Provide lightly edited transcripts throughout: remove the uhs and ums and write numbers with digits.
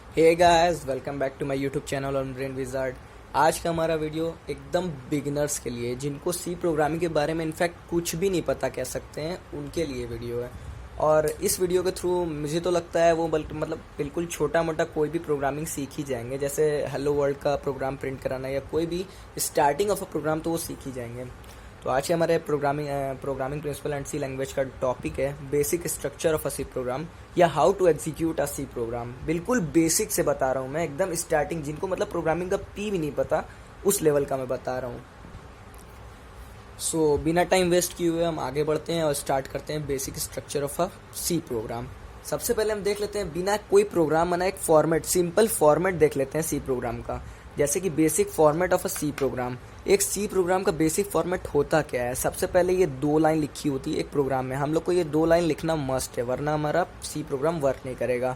Hey guys, welcome back to my YouTube channel on brain wizard. आज का हमारा video एकदम बिगिनर्स के लिए, जिनको सी प्रोग्रामिंग के बारे में इनफैक्ट कुछ भी नहीं पता कह सकते हैं, उनके लिए वीडियो है। और इस वीडियो के थ्रू मुझे तो लगता है वो मतलब बिल्कुल छोटा मोटा कोई भी प्रोग्रामिंग सीख ही जाएंगे। जैसे हेलो वर्ल्ड का प्रोग्राम प्रिंट कराना या कोई भी स्टार्टिंग ऑफ अ प्रोग्राम तो वो सीख ही जाएंगे। तो आज के हमारे programming principle and C language का टॉपिक है basic structure of a C program या how to execute a C program. बिल्कुल बेसिक से बता रहा हूँ मैं, एकदम स्टार्टिंग, जिनको मतलब प्रोग्रामिंग का पी भी नहीं पता उस लेवल का मैं बता रहा हूँ। सो बिना टाइम वेस्ट किए हुए हम आगे बढ़ते हैं और स्टार्ट करते हैं basic structure of a C program. सबसे पहले हम देख लेते हैं बिना कोई प्रोग्राम बना एक फॉर्मेट, सिंपल फॉर्मेट देख लेते हैं सी प्रोग्राम का। जैसे कि basic format of a C program. एक सी प्रोग्राम का बेसिक फॉर्मेट होता क्या है? सबसे पहले ये 2 लाइन लिखी होती है एक प्रोग्राम में। हम लोग को ये 2 लाइन लिखना मस्ट है, वरना हमारा सी प्रोग्राम वर्क नहीं करेगा।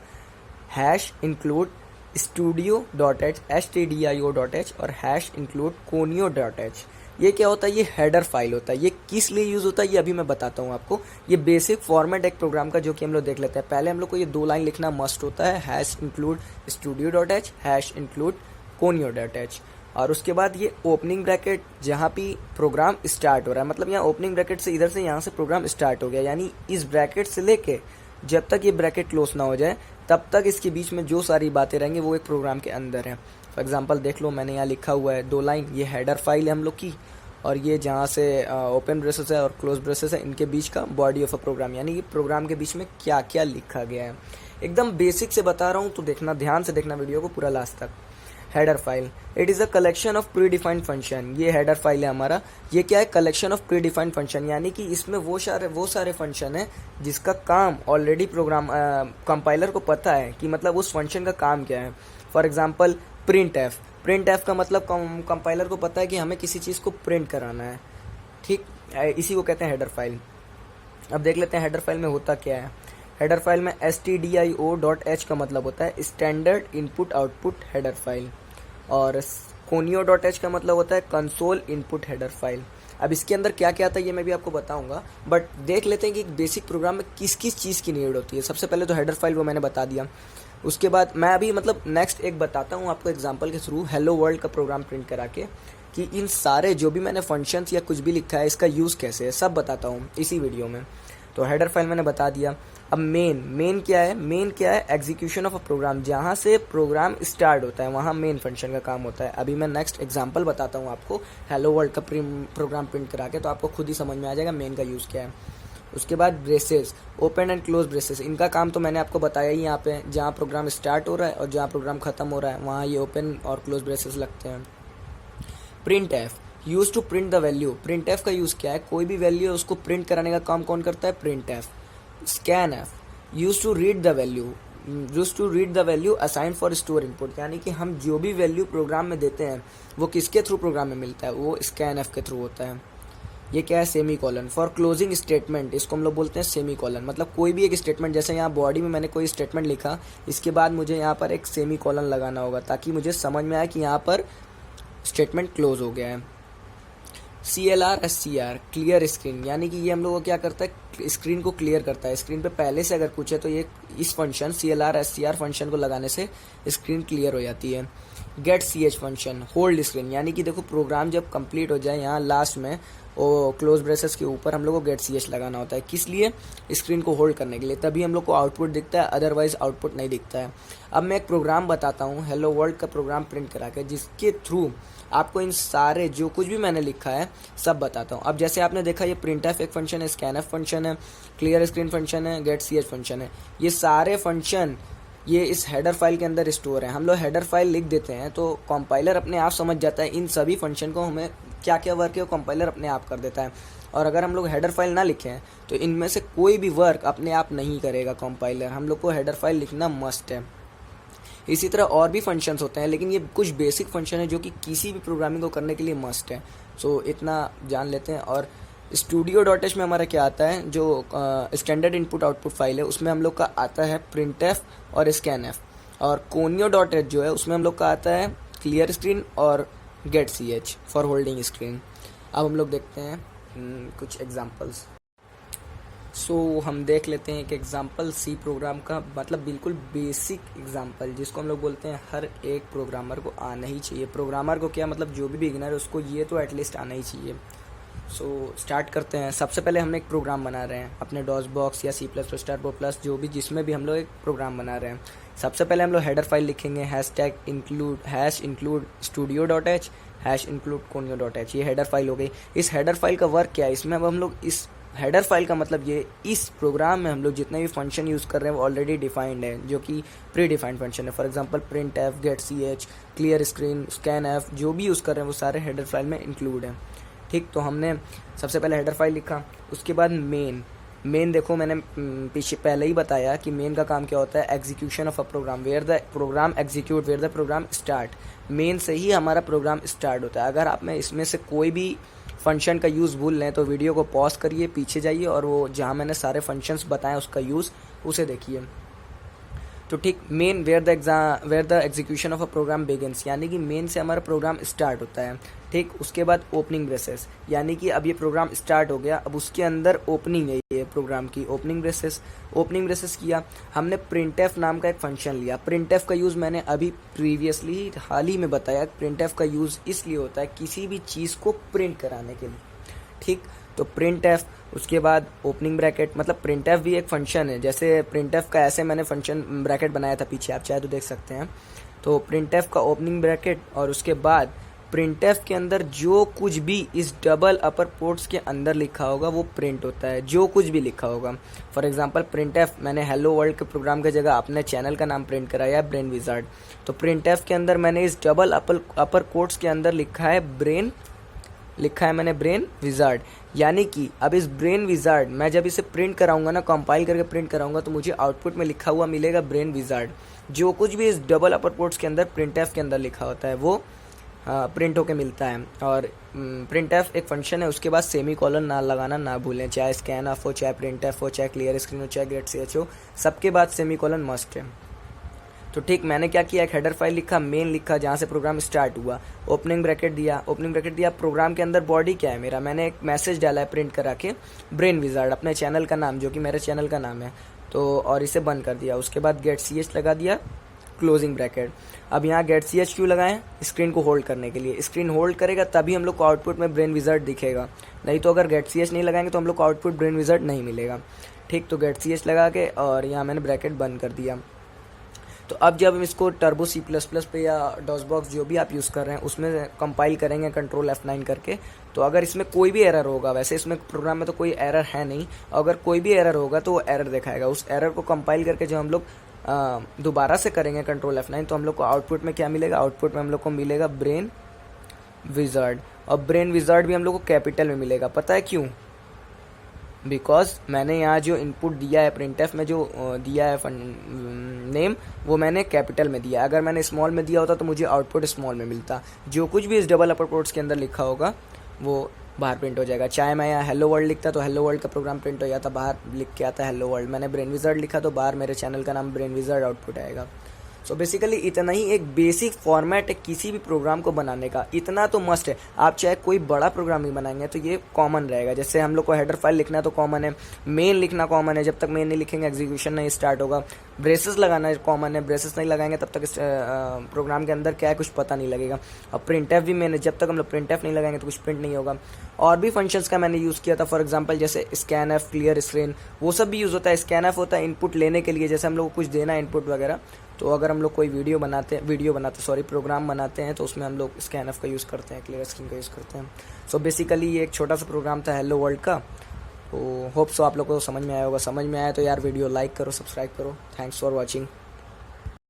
हैश इंक्लूड studio.h stdio.h और हैश इंक्लूड conio.h। ये क्या होता है? ये हेडर फाइल होता है। ये किस लिए यूज होता है ये अभी मैं बताता हूँ आपको। ये बेसिक फॉर्मेट एक प्रोग्राम का, जो कि हम लोग देख लेते हैं। पहले हम लोग को ये 2 लाइन लिखना मस्ट होता है, hash include studio.h hash include conio.h। और उसके बाद ये ओपनिंग ब्रैकेट, जहाँ भी प्रोग्राम स्टार्ट हो रहा है, मतलब यहाँ ओपनिंग ब्रैकेट से इधर से यहाँ से प्रोग्राम स्टार्ट हो गया, यानी इस ब्रैकेट से लेके जब तक ये ब्रैकेट क्लोज ना हो जाए तब तक इसके बीच में जो सारी बातें रहेंगी वो एक प्रोग्राम के अंदर है। फॉर एग्जांपल देख लो, मैंने यहाँ लिखा हुआ है 2 लाइन, ये हेडर फाइल है हम लोग की, और ये जहाँ से ओपन ब्रेसेस है और क्लोज ब्रेसेस है, इनके बीच का बॉडी ऑफ अ प्रोग्राम, यानी ये प्रोग्राम के बीच में क्या क्या लिखा गया है। एकदम बेसिक से बता रहा हूँ, तो देखना, ध्यान से देखना वीडियो को पूरा लास्ट तक। Header file, it is a collection of pre defined function. ये हेडर फाइल है हमारा। ये क्या है? Collection of pre defined function, यानी कि इसमें वो सारे फंक्शन है जिसका काम ऑलरेडी प्रोग्राम कंपाइलर को पता है कि मतलब उस फंक्शन का काम क्या है। फॉर एग्जांपल प्रिंट एफ का मतलब कंपाइलर को पता है कि हमें किसी चीज़ को प्रिंट कराना है, ठीक। इसी को कहते हैं हेडर फाइल। अब देख लेते हैं हेडर फाइल में होता क्या है। हेडर फाइल में stdio.h का मतलब होता है standard input output header file, और conio.h का मतलब होता है कंसोल इनपुट हेडर फाइल। अब इसके अंदर क्या क्या आता है ये मैं भी आपको बताऊंगा, बट देख लेते हैं कि एक बेसिक प्रोग्राम में किस किस चीज़ की नीड होती है। सबसे पहले तो हेडर फाइल, वो मैंने बता दिया। उसके बाद मैं अभी मतलब नेक्स्ट एक बताता हूँ आपको एग्जांपल के थ्रू, हेलो वर्ल्ड का प्रोग्राम प्रिंट करा के, कि इन सारे जो भी मैंने फंक्शंस या कुछ भी लिखा है इसका यूज़ कैसे है, सब बताता हूँ इसी वीडियो में। तो हेडर फाइल मैंने बता दिया। अब मेन क्या है? मेन क्या है? एग्जीक्यूशन ऑफ अ प्रोग्राम, जहाँ से प्रोग्राम स्टार्ट होता है वहाँ मेन फंक्शन का काम होता है। अभी मैं नेक्स्ट एग्जांपल बताता हूँ आपको हेलो वर्ल्ड का प्रोग्राम प्रिंट करा के, तो आपको खुद ही समझ में आ जाएगा मेन का यूज़ क्या है। उसके बाद braces, open and close braces, इनका काम तो मैंने आपको बताया ही। यहाँ पे जहाँ प्रोग्राम स्टार्ट हो रहा है और जहाँ प्रोग्राम खत्म हो रहा है वहाँ ये ओपन और क्लोज ब्रेसेस लगते हैं। Printf, use to print the value. Printf का यूज़ क्या है? कोई भी वैल्यू है उसको प्रिंट कराने का काम कौन करता है? Printf. Scanf, use to read the value assign for store input, यानी कि हम जो भी वैल्यू प्रोग्राम में देते हैं वो किसके थ्रू प्रोग्राम में मिलता है? वो स्कैन एफ के थ्रू होता है। ये क्या है? Semi colon. For closing statement, इसको हम लोग बोलते हैं सेमी कॉलन। मतलब कोई भी एक स्टेटमेंट, जैसे यहाँ बॉडी में मैंने कोई स्टेटमेंट लिखा, इसके बाद मुझे यहाँ पर एक सेमी कॉलन लगाना होगा ताकि मुझे समझ में आए कि यहाँ पर स्टेटमेंट क्लोज हो गया है। CLR क्लियर स्क्रीन, यानी कि ये हम लोग को क्या करता है? स्क्रीन को क्लियर करता है। स्क्रीन पे पहले से अगर कुछ है तो ये इस फंक्शन CLR फंक्शन को लगाने से स्क्रीन क्लियर हो जाती है। Get CH function, hold screen, यानी कि देखो प्रोग्राम जब कंप्लीट हो जाए यहाँ लास्ट में वो क्लोज ब्रेसेस के ऊपर हम लोग को गेट CH लगाना होता है। किस लिए? स्क्रीन को होल्ड करने के लिए, तभी हम लोग को आउटपुट दिखता है, अदरवाइज आउटपुट नहीं दिखता है। अब मैं एक प्रोग्राम बताता हूँ हेलो वर्ल्ड का प्रोग्राम प्रिंट करा के, जिसके थ्रू आपको इन सारे जो कुछ भी मैंने लिखा है सब बताता हूँ। अब जैसे आपने देखा ये प्रिंट एफ एक फंक्शन है, स्कैन एफ फंक्शन है, क्लियर स्क्रीन फंक्शन है, गेट CH फंक्शन है। ये सारे फंक्शन ये इस हेडर फाइल के अंदर स्टोर है। हम लोग हेडर फाइल लिख देते हैं तो कंपाइलर अपने आप समझ जाता है इन सभी फंक्शन को हमें क्या क्या वर्क है, वो कंपाइलर अपने आप कर देता है। और अगर हम लोग हेडर फाइल ना लिखें तो इनमें से कोई भी वर्क अपने आप नहीं करेगा कंपाइलर। हम लोग को हेडर फाइल लिखना मस्ट है। इसी तरह और भी फंक्शंस होते हैं, लेकिन ये कुछ बेसिक फंक्शन है जो कि किसी भी प्रोग्रामिंग को करने के लिए मस्ट है। सो इतना जान लेते हैं। और studio.h में हमारा क्या आता है? जो स्टैंडर्ड इनपुट आउटपुट फाइल है उसमें हम लोग का आता है प्रिंट एफ और स्कैन एफ। और conio.h जो है उसमें हम लोग का आता है क्लियर स्क्रीन और get CH for holding screen. अब हम लोग देखते हैं कुछ एग्जाम्पल्स। सो हम देख लेते हैं एक एग्जांपल सी प्रोग्राम का, मतलब बिल्कुल बेसिक एग्जांपल जिसको हम लोग बोलते हैं हर एक प्रोग्रामर को आना ही चाहिए। प्रोग्रामर को क्या मतलब, जो भी बिगिनर है उसको ये तो एटलीस्ट आना ही चाहिए। सो स्टार्ट करते हैं। सबसे पहले हम एक प्रोग्राम बना रहे हैं अपने डॉस बॉक्स या C plus plus turbo plus, जो भी जिसमें भी हम लोग एक प्रोग्राम बना रहे हैं। सबसे पहले हम लोग हेडर फाइल लिखेंगे, include studio dot H include conio dot H. ये हेडर फाइल हो गई। इस हेडर फाइल का वर्क क्या है, इसमें अब हम लोग इस हेडर फाइल का मतलब ये, इस प्रोग्राम में हम लोग जितने भी फंक्शन यूज़ कर रहे हैं वो ऑलरेडी डिफाइंड है, जो कि प्री डिफाइंड फंक्शन है। For example printf, get C H, clear screen, scanf, जो भी यूज़ कर रहे हैं वो सारे हेडर फाइल में इंक्लूड है। ठीक, तो हमने सबसे पहले हेडर फाइल लिखा। उसके बाद मेन देखो, मैंने पीछे पहले ही बताया कि मेन का काम क्या होता है, execution of a program, where the program execute, where the program start. Main से ही हमारा प्रोग्राम स्टार्ट होता है। अगर आप में इसमें से कोई भी फंक्शन का यूज़ भूल लें तो वीडियो को पॉज करिए, पीछे जाइए और वो जहाँ मैंने सारे फंक्शंस बताए उसका यूज़ उसे देखिए। तो ठीक, main where the execution of a program begins, यानी कि मेन से हमारा प्रोग्राम स्टार्ट होता है। ठीक, उसके बाद ओपनिंग ब्रेसेस, यानी कि अब ये प्रोग्राम स्टार्ट हो गया, अब उसके अंदर ओपनिंग है ये प्रोग्राम की, ओपनिंग ब्रेसेस किया हमने। प्रिंटएफ नाम का एक फंक्शन लिया। प्रिंटएफ का यूज़ मैंने अभी प्रीवियसली हाल ही में बताया। प्रिंटएफ का यूज़ इसलिए होता है किसी भी चीज़ को प्रिंट कराने के लिए। ठीक, तो प्रिंट एफ, उसके बाद ओपनिंग ब्रैकेट, मतलब प्रिंट एफ भी एक फंक्शन है। जैसे प्रिंट एफ का ऐसे मैंने फंक्शन ब्रैकेट बनाया था पीछे, आप चाहे तो देख सकते हैं। तो प्रिंट एफ का ओपनिंग ब्रैकेट, और उसके बाद प्रिंट एफ के अंदर जो कुछ भी इस डबल अपर कोट्स के अंदर लिखा होगा वो प्रिंट होता है, जो कुछ भी लिखा होगा। फॉर एग्जांपल प्रिंट एफ, मैंने हेलो वर्ल्ड के प्रोग्राम की जगह अपने चैनल का नाम प्रिंट कराया है, ब्रेन विजार्ड। तो प्रिंट एफ के अंदर मैंने इस डबल अपर कोट्स के अंदर लिखा है मैंने ब्रेन विजार्ड। यानी कि अब इस ब्रेन विजार्ड मैं जब इसे प्रिंट कराऊंगा ना, कंपाइल करके प्रिंट कराऊंगा, तो मुझे आउटपुट में लिखा हुआ मिलेगा ब्रेन विजार्ड। जो कुछ भी इस डबल अपर कोट्स के अंदर प्रिंट एफ के अंदर लिखा होता है वो प्रिंट होके मिलता है। और प्रिंट एफ एक फंक्शन है। उसके बाद सेमी कॉलन ना लगाना ना भूलें, चाहे स्कैन एफ हो, चाहे प्रिंट एफ हो, चाहे क्लियर स्क्रीन हो, चाहे गेट सी एच हो, सबके बाद सेमी कॉलन मस्ट है। तो ठीक, मैंने क्या किया, एक हेडर फाइल लिखा, मेन लिखा जहाँ से प्रोग्राम स्टार्ट हुआ, ओपनिंग ब्रैकेट दिया। प्रोग्राम के अंदर बॉडी क्या है मेरा, मैंने एक मैसेज डाला है प्रिंट करा के, ब्रेन विजार्ड, अपने चैनल का नाम, जो कि मेरे चैनल का नाम है। तो और इसे बंद कर दिया। उसके बाद गेट सी एच लगा दिया, क्लोजिंग ब्रैकेट। अब यहाँ गेट सी एच क्यों लगाएं, स्क्रीन को होल्ड करने के लिए। स्क्रीन होल्ड करेगा तभी हम लोग को आउटपुट में ब्रेन विजार्ड दिखेगा, नहीं तो अगर गेट सी एच नहीं लगाएंगे तो हम लोग को आउटपुट ब्रेन विजार्ड नहीं मिलेगा। ठीक, तो गेट सी एच लगा के और यहाँ मैंने ब्रैकेट बंद कर दिया। तो अब जब हम इसको टर्बो सी प्लस प्लस पे या डॉस बॉक्स जो भी आप यूज़ कर रहे हैं उसमें कंपाइल करेंगे कंट्रोल F9 करके, तो अगर इसमें कोई भी एरर होगा, वैसे इसमें प्रोग्राम में तो कोई एरर है नहीं, अगर कोई भी एरर होगा तो वो एरर दिखाएगा। उस एरर को कंपाइल करके जब हम लोग दोबारा से करेंगे कंट्रोल F9, तो हम लोग को आउटपुट में क्या मिलेगा, आउटपुट में हम लोग को मिलेगा ब्रेन विजार्ड। और ब्रेन विजार्ड भी हम लोग को कैपिटल में मिलेगा। पता है क्यों? बिकॉज मैंने यहाँ जो इनपुट दिया है प्रिंटएफ में, जो दिया है नेम, वो मैंने कैपिटल में दिया। अगर मैंने स्मॉल में दिया होता तो मुझे आउटपुट स्मॉल में मिलता। जो कुछ भी इस डबल अपर कोट्स के अंदर लिखा होगा वो बाहर प्रिंट हो जाएगा। चाहे मैं यहाँ हेलो वर्ल्ड लिखता तो हेलो वर्ल्ड का प्रोग्राम प्रिंट हो जाता, बाहर लिख के आता हेलो वर्ल्ड। मैंने ब्रेन विजार्ड लिखा तो बाहर मेरे चैनल का नाम ब्रेन विजार्ड आउटपुट आएगा। सो बेसिकली इतना ही एक बेसिक फॉर्मेट है किसी भी प्रोग्राम को बनाने का, इतना तो मस्ट है। आप चाहे कोई बड़ा प्रोग्राम भी बनाएंगे तो ये कॉमन रहेगा। जैसे हम लोग को हेडर फाइल लिखना तो कॉमन है, मेन लिखना कॉमन है, जब तक मेन नहीं लिखेंगे एग्जीक्यूशन नहीं स्टार्ट होगा। ब्रेसेस लगाना कॉमन है, ब्रेसेस नहीं लगाएंगे तब तक प्रोग्राम के अंदर क्या है कुछ पता नहीं लगेगा। और प्रिंट एफ भी मैंने, जब तक हम लोग प्रिंट एफ नहीं लगाएंगे तो कुछ प्रिंट नहीं होगा। और भी फंक्शंस का मैंने यूज़ किया था, फॉर एग्जांपल जैसे स्कैन एफ, क्लियर स्क्रीन, वो सब भी यूज़ होता है। स्कैन एफ होता है इनपुट लेने के लिए, जैसे हम लोग को कुछ देना है इनपुट वगैरह, तो अगर हम लोग कोई प्रोग्राम बनाते हैं तो उसमें हम लोग स्कैन एफ का यूज़ करते हैं, क्लियर स्क्रीन का यूज़ करते हैं। सो बेसिकली ये एक छोटा सा प्रोग्राम था हेलो वर्ल्ड का। तो होप सो आप लोग को समझ में आया होगा। समझ में आया तो यार वीडियो लाइक करो, सब्सक्राइब करो। Thanks for watching.